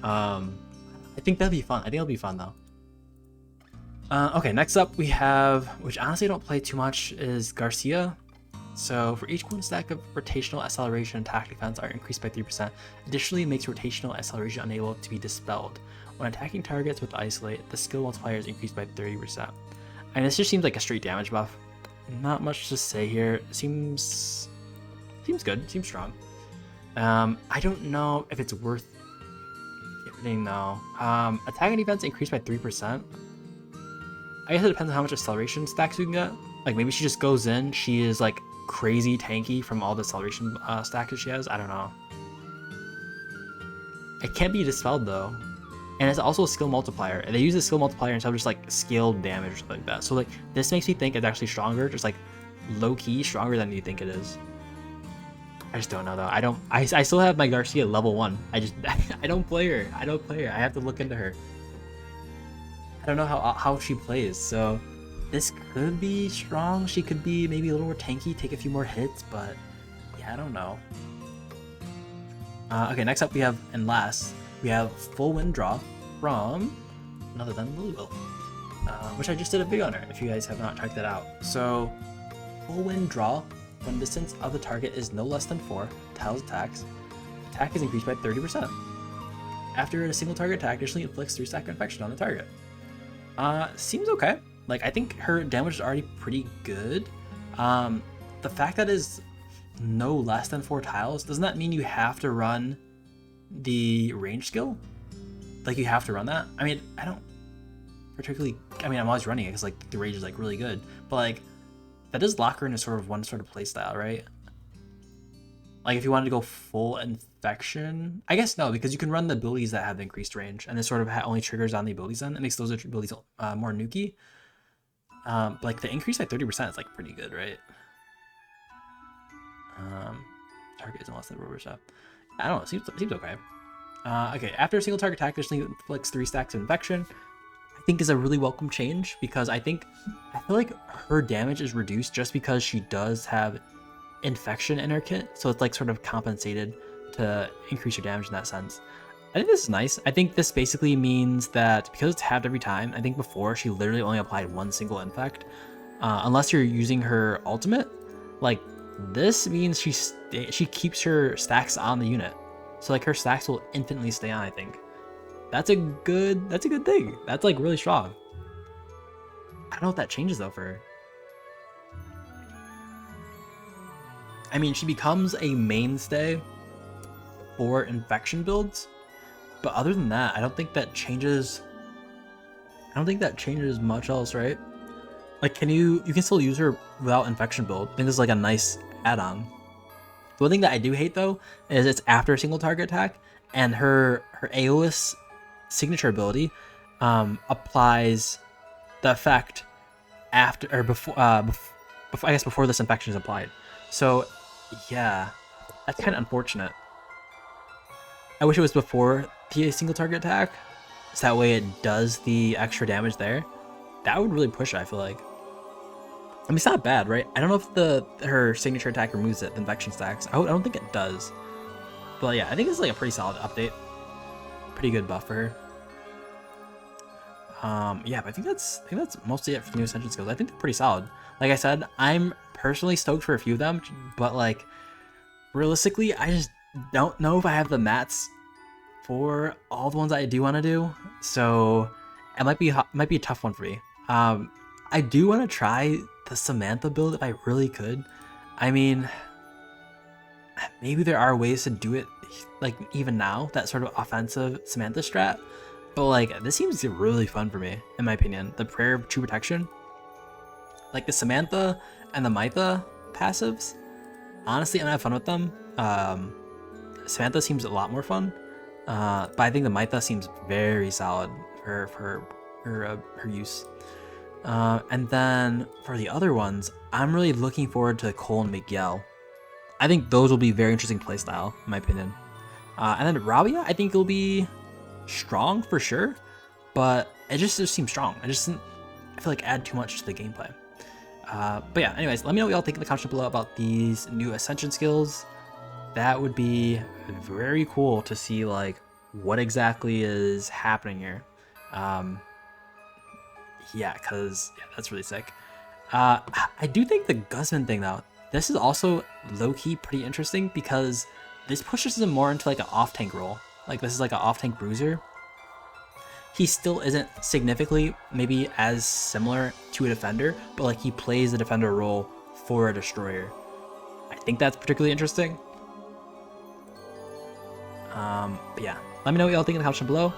I think that'd be fun. I think it'll be fun though. Okay, next up we have, which honestly I don't play too much, is Garcia. So for each 1 stack of rotational acceleration and attack defense are increased by 3%. Additionally, it makes rotational acceleration unable to be dispelled. When attacking targets with Isolate, the skill multiplier is increased by 30%. And this just seems like a straight damage buff. Not much to say here. It seems good, seems strong. I don't know if it's worth getting though. Attack and defense increased by 3%. I guess it depends on how much acceleration stacks you can get. Like maybe she just goes in, she is like crazy tanky from all the acceleration stacks that she has. I don't know. It can't be dispelled though. And it's also a skill multiplier. And they use a skill multiplier instead of just like scaled damage or something like that. So like this makes me think it's actually stronger, just like low key stronger than you think it is. I just don't know though. I still have my Garcia level 1. I don't play her. I have to look into her. I don't know how she plays, so this could be strong. She could be maybe a little more tanky, take a few more hits, but yeah, I don't know. Okay, next up we have, and last, we have Full Wind Draw from none other than Lilywell, which I just did a video on her, if you guys have not checked that out. So, Full Wind Draw, when distance of the target is no less than 4 tiles attacks, attack is increased by 30%. After a single target attack, additionally inflicts 3 stack infection on the target. Seems okay. Like, I think her damage is already pretty good. The fact that is no less than 4 tiles, doesn't that mean you have to run the range skill? Like, you have to run that? I mean, I don't particularly, I mean, I'm always running it because, like, the range is, like, really good. But, like, that does lock her into sort of one sort of playstyle, right? Like, if you wanted to go full infection, I guess no, because you can run the abilities that have increased range, and it sort of only triggers on the abilities then. It makes those abilities more nuky. Like, the increase by 30% is, like, pretty good, right? Target isn't less than rubber stuff. I don't know, seems okay. Okay, after a single target attack, additionally inflicts 3 stacks of infection. I think is a really welcome change, because I feel like her damage is reduced just because she does have infection in her kit, so it's like sort of compensated to increase your damage in that sense. I think this is nice. I think this basically means that because it's halved every time, I think before she literally only applied 1 single infect, unless you're using her ultimate. Like, this means she keeps her stacks on the unit, so like her stacks will infinitely stay on. I think that's a good thing. That's like really strong. I don't know if that changes though for her. I mean, she becomes a mainstay for infection builds, but other than that, I don't think that changes much else, right? Like, you can still use her without infection build. I think this is like a nice add-on. The one thing that I do hate though is it's after a single target attack, and her Aeolus signature ability applies the effect after or before I guess before this infection is applied. So yeah, that's kind of unfortunate. I wish it was before the single target attack, so that way it does the extra damage there. That would really push it, I feel like. I mean, it's not bad, right? I don't know if her signature attack removes it, the infection stacks. I don't think it does. But yeah, I think it's like a pretty solid update. Pretty good buff for her. Yeah, but I think that's mostly it for the new Ascension skills. I think they're pretty solid. Like I said, I'm personally stoked for a few of them, but like realistically, I just don't know if I have the mats for all the ones that I do want to do. So it might be a tough one for me. I do want to try the Samantha build if I really could. I mean, maybe there are ways to do it, like even now, that sort of offensive Samantha strat. But like, this seems really fun for me, in my opinion. The Prayer of True Protection, like the Samantha and the Mytha passives. Honestly, I'm having fun with them. Samantha seems a lot more fun, but I think the Mytha seems very solid for her use. And then for the other ones, I'm really looking forward to Cole and Miguel. I think those will be very interesting playstyle, in my opinion. And then Rabia, I think it'll be strong for sure, but it just seems strong. I feel like add too much to the gameplay. But yeah, anyways, let me know what y'all think in the comments below about these new Ascension skills. That would be very cool to see like what exactly is happening here. Yeah, because that's really sick. I do think the Guzman thing though, this is also low-key pretty interesting because this pushes him more into like an off-tank role. Like this is like an off-tank bruiser. He still isn't significantly maybe as similar to a defender, but like he plays the defender role for a destroyer. I think that's particularly interesting. But yeah, let me know what y'all think in the comments below.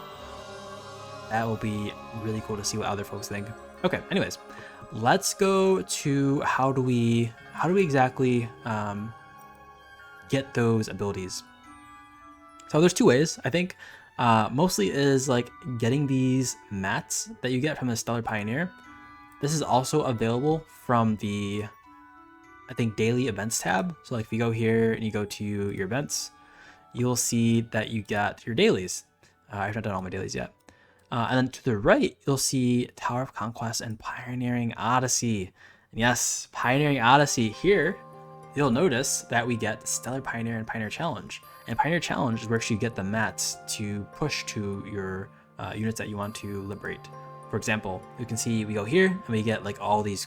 That will be really cool to see what other folks think. Okay, anyways, let's go to how do we exactly get those abilities. So there's 2 ways, I think. Mostly is like getting these mats that you get from the Stellar Pioneer. This is also available from the, I think, daily events tab. So like if you go here and you go to your events, you'll see that you got your dailies. I've not done all my dailies yet. And then to the right, you'll see Tower of Conquest and Pioneering Odyssey. And yes, Pioneering Odyssey here, you'll notice that we get Stellar Pioneer and Pioneer Challenge. And Pioneer Challenge is where you get the mats to push to your units that you want to liberate. For example, you can see we go here and we get like all these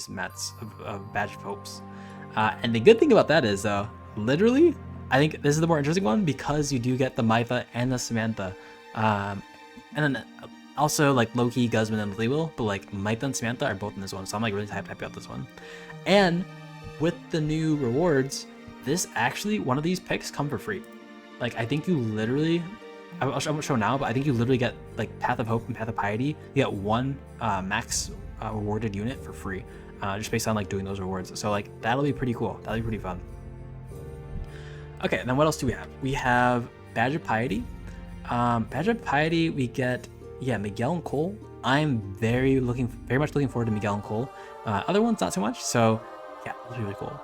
mats of Badge of Hopes. And the good thing about that is though, literally, I think this is the more interesting one because you do get the Mytha and the Samantha. And then also like Loki, Guzman, and Lewil, but like Mytha and Samantha are both in this one, so I'm like really happy about this one. And with the new rewards, this actually, one of these picks come for free. Like I think you literally, I won't show now, but I think you literally get like Path of Hope and Path of Piety. You get one max rewarded unit for free, just based on like doing those rewards. So like that'll be pretty cool. That'll be pretty fun. Okay, and then what else do we have? We have Badge of Piety. Badge of Piety, we get Miguel and Cole. I'm very much looking forward to Miguel and Cole. Other ones not so much. So yeah, that's really cool.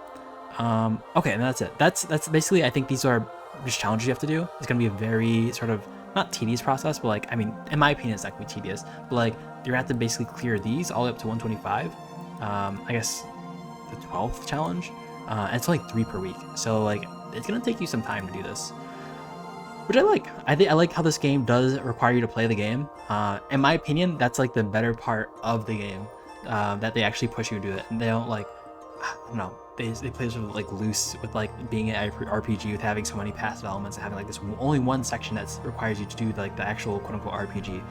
Okay, and that's it. That's basically, I think these are just challenges you have to do. It's gonna be a very sort of not tedious process, but like, I mean, in my opinion, it's not gonna be tedious. But like, you're gonna have to basically clear these all the way up to 125. I guess the 12th challenge. And it's only 3 per week, so like it's gonna take you some time to do this, which I like. I like how this game does require you to play the game. In my opinion, that's like the better part of the game, that they actually push you to do it, and they don't like, I don't know, they play sort of like loose with like being an RPG with having so many passive elements and having like this only one section that requires you to do like the actual quote unquote RPG.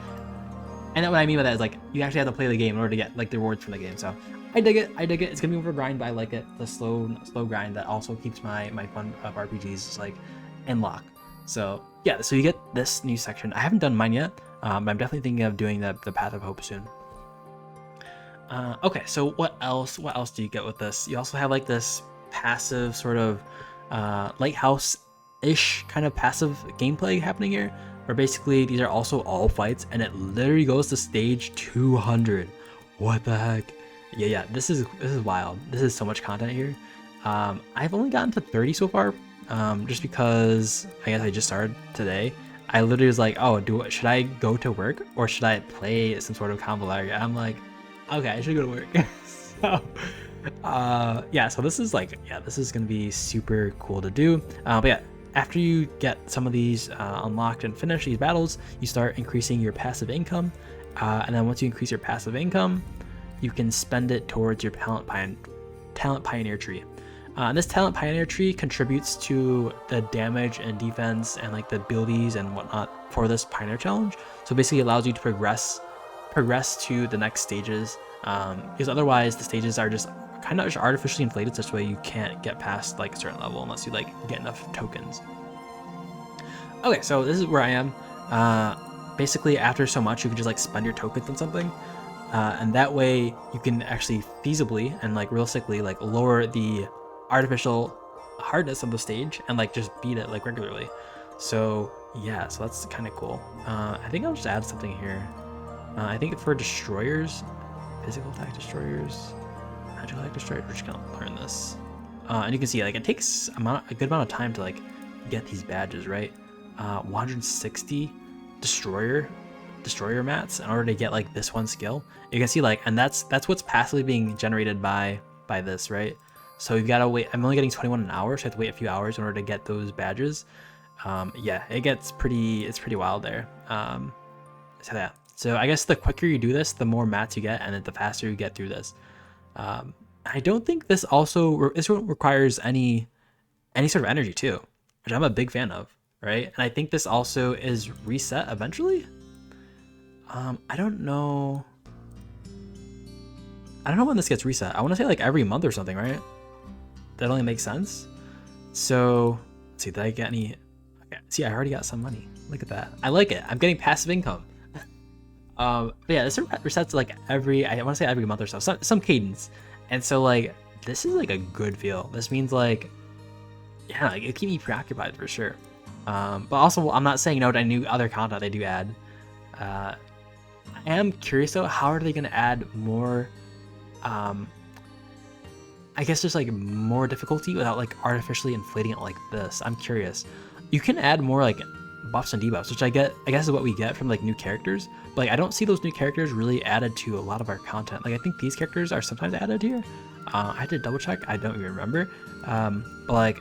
And what I mean by that is like you actually have to play the game in order to get like the rewards from the game. So I dig it. It's gonna be more of a grind, but I like it. The slow grind that also keeps my fun of RPGs like in lock. So yeah, so you get this new section. I haven't done mine yet, but I'm definitely thinking of doing the Path of Hope soon. Okay, so what else do you get with this? You also have like this passive sort of Lighthouse-ish kind of passive gameplay happening here, where basically these are also all fights, and it literally goes to stage 200. What the heck? Yeah, this is wild. This is so much content here. I've only gotten to 30 so far, just because I guess I just started today. I literally was like, oh, should I go to work or should I play some sort of Convallaria? I'm like, okay, I should go to work. So yeah, so this is like, yeah, this is gonna be super cool to do. But yeah, after you get some of these unlocked and finish these battles, you start increasing your passive income, and then once you increase your passive income, you can spend it towards your talent pioneer tree. And this talent pioneer tree contributes to the damage and defense and like the abilities and whatnot for this pioneer challenge. So basically it allows you to progress to the next stages, because otherwise the stages are just kind of artificially inflated such a way you can't get past like a certain level unless you like get enough tokens. Okay, so this is where I am. Basically after so much you can just like spend your tokens on something, and that way you can actually feasibly and like realistically like lower the artificial hardness of the stage and like just beat it like regularly. So yeah, so that's kind of cool. I think I'll just add something here. I think for destroyers, physical attack destroyers, magical attack destroyers, we're just gonna learn this. And you can see like it takes a good amount of time to like get these badges, right? 160 destroyer mats in order to get like this one skill. You can see like, and that's what's passively being generated by this, right? So you've got to wait. I'm only getting 21 an hour, so I have to wait a few hours in order to get those badges. Yeah, it's pretty wild there. So yeah. So I guess the quicker you do this, the more mats you get, and then the faster you get through this. I don't think this requires any sort of energy too, which I'm a big fan of, right? And I think this also is reset eventually. I don't know when this gets reset. I want to say like every month or something, right? That only makes sense. So let's see, did I get any? Okay, see, I already got some money. Look at that. I like it. I'm getting passive income. But yeah, this resets like I want to say every month or so, some cadence. And so like this is like a good feel. This means like, yeah, like it keeps me preoccupied for sure. But also I'm not saying no to any other content they do add. I am curious though, how are they going to add more, I guess just like more difficulty without like artificially inflating it like this. I'm curious. You can add more like buffs and debuffs, which I guess is what we get from like new characters. But like I don't see those new characters really added to a lot of our content. Like I think these characters are sometimes added here. I had to double check. I don't even remember. But like,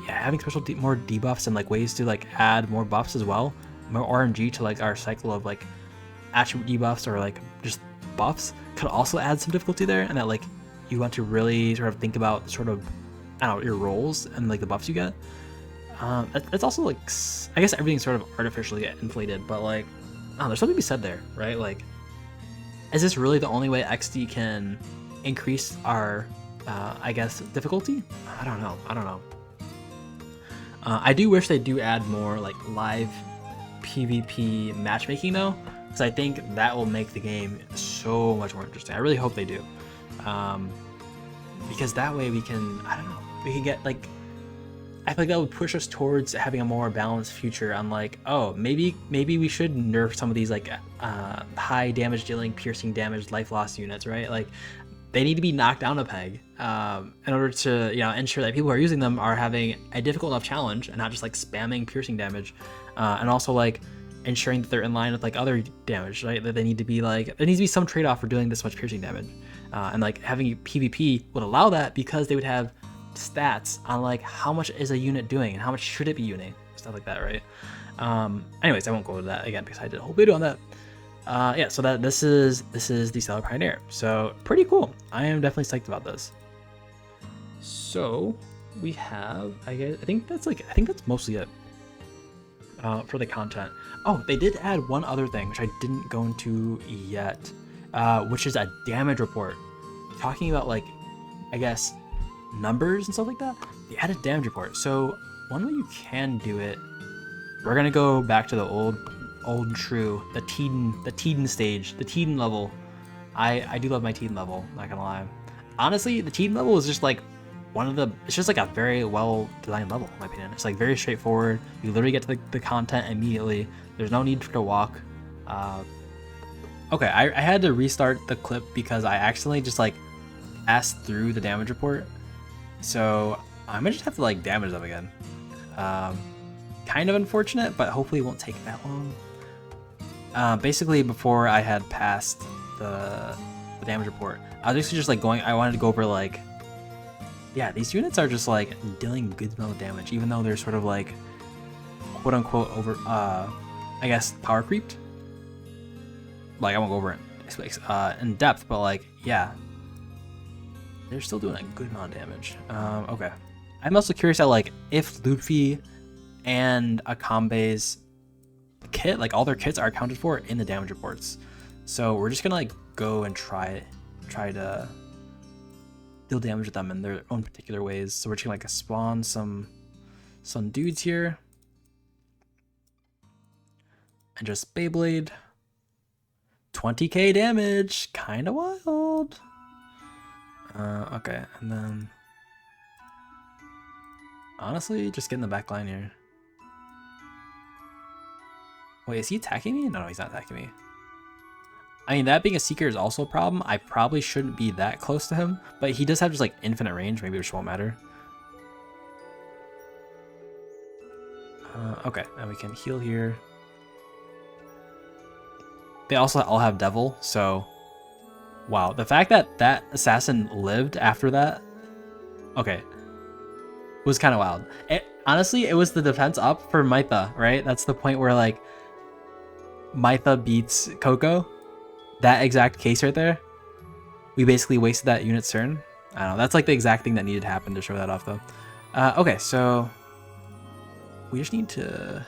yeah, having more debuffs and like ways to like add more buffs as well, more RNG to like our cycle of like attribute debuffs or like just buffs could also add some difficulty there. And that like you want to really sort of think about sort of, I don't know, your roles and like the buffs you get. It's also like, I guess everything's sort of artificially inflated, but like, I don't know, there's something to be said there, right? Like, is this really the only way XD can increase our, I guess, difficulty? I don't know. I do wish they do add more like live PvP matchmaking though, because I think that will make the game so much more interesting. I really hope they do, because that way we can, I don't know, we can get like, I feel like that would push us towards having a more balanced future on like, oh, maybe we should nerf some of these like high damage dealing, piercing damage, life loss units, right? Like they need to be knocked down a peg in order to, you know, ensure that people who are using them are having a difficult enough challenge and not just like spamming piercing damage, and also like ensuring that they're in line with like other damage, right? That they need to be like, there needs to be some trade-off for doing this much piercing damage, and like having PvP would allow that because they would have stats on like how much is a unit doing and how much should it be uning, stuff like that, right? Anyways, I won't go into that again because I did a whole video on that. Yeah, so that this is the Stellar Pioneer, so pretty cool. I am definitely psyched about this. So we have, I think that's mostly it for the content. Oh, they did add one other thing which I didn't go into yet, which is a damage report talking about like, I guess, numbers and stuff like that. They added damage report. So one way you can do it, we're gonna go back to the old and true, the Teeden stage, the Teeden level. I do love my Teeden level, not gonna lie. Honestly, the Teeden level is just like it's just like a very well designed level in my opinion. It's like very straightforward. You literally get to the content immediately. There's no need to walk. Okay, I had to restart the clip because I accidentally just like passed through the damage report. So I might just have to like damage them again. Kind of unfortunate, but hopefully it won't take that long. Basically, before I had passed the damage report, I was basically just like I wanted to go over like, yeah, these units are just like dealing good amount of damage, even though they're sort of like quote unquote over, I guess, power creeped. Like I won't go over it in depth, but like, yeah, they're still doing a good amount of damage. Okay. I'm also curious at like if Luffy and Akambe's kit, like all their kits are accounted for in the damage reports. So we're just gonna like go and try to deal damage with them in their own particular ways. So we're just gonna like spawn some dudes here and just Beyblade. 20k damage, kind of wild. Okay, and then honestly, just get in the back line here. Wait, is he attacking me? No, he's not attacking me. I mean, that being a Seeker is also a problem. I probably shouldn't be that close to him, but he does have just like infinite range. Maybe it just won't matter. Okay, and we can heal here. They also all have Devil, so wow. The fact that that assassin lived after that, okay, was kind of wild. Honestly, it was the defense up for Mytha, right? That's the point where like Mytha beats Coco. That exact case right there. We basically wasted that unit's turn. I don't know. That's like the exact thing that needed to happen to show that off, though. Okay, so we just need to.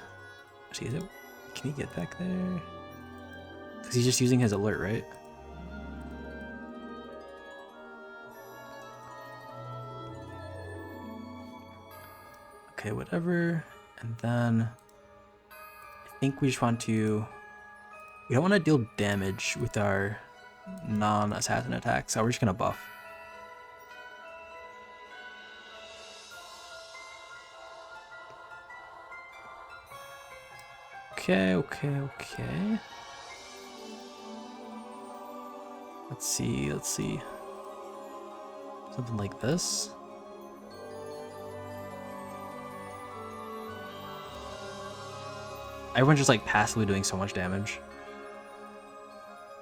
Actually, can he get back there? Because he's just using his alert, right? Okay, whatever. And then I think we just want to. We don't want to deal damage with our non-assassin attacks, so we're just gonna buff. Okay. Let's see. Something like this. everyone's just like passively doing so much damage.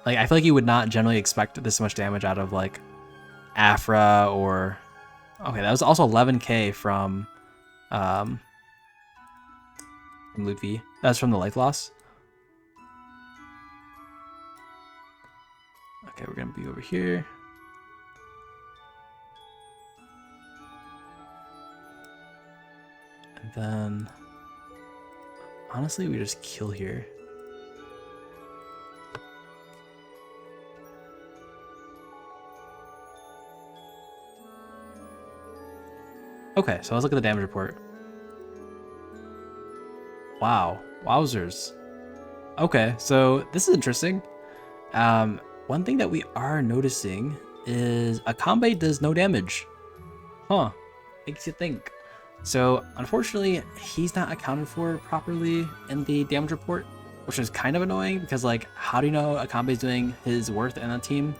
Like, I feel like you would not generally expect this much damage out of like Afra or... Okay, that was also 11k from Ludwig. That's from the life loss. Okay, we're gonna be over here. And then, honestly, we just kill here. Okay, so let's look at the damage report. Wow, wowzers. Okay, so this is interesting. One thing that we are noticing is Akambe does no damage. Huh, makes you think. So unfortunately, he's not accounted for properly in the damage report, which is kind of annoying because like, how do you know Akambe's doing his worth in a team?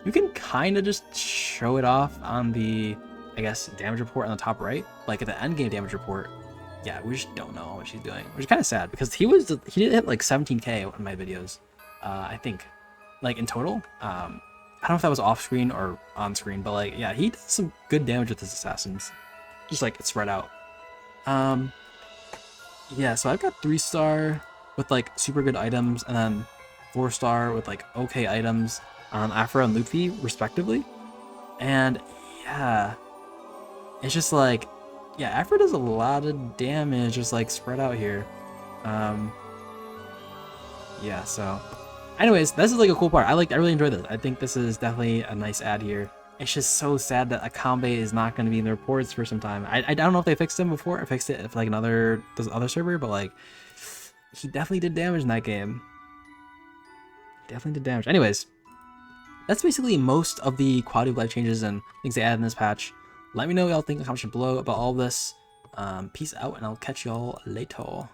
You can kind of just show it off on the, I guess, damage report on the top right, like at the end game damage report. Yeah, we just don't know what she's doing, which is kind of sad because he did hit like 17k in my videos, I think, like in total. I don't know if that was off screen or on screen, but like, yeah, he does some good damage with his assassins, just like it's spread out. Yeah, so I've got 3-star with like super good items, and then 4-star with like okay items on Afra and Luffy respectively. And yeah, it's just like, yeah, Afra does a lot of damage just like spread out here. Yeah, so anyways, this is like a cool part. I really enjoy this. I think this is definitely a nice add here. It's just so sad that Akambe is not going to be in the reports for some time. I don't know if they fixed him before. I fixed it if like this other server, but like he definitely did damage in that game. Definitely did damage. Anyways, that's basically most of the quality of life changes and things they added in this patch. Let me know what y'all think in the comments below about all this. Peace out, and I'll catch y'all later.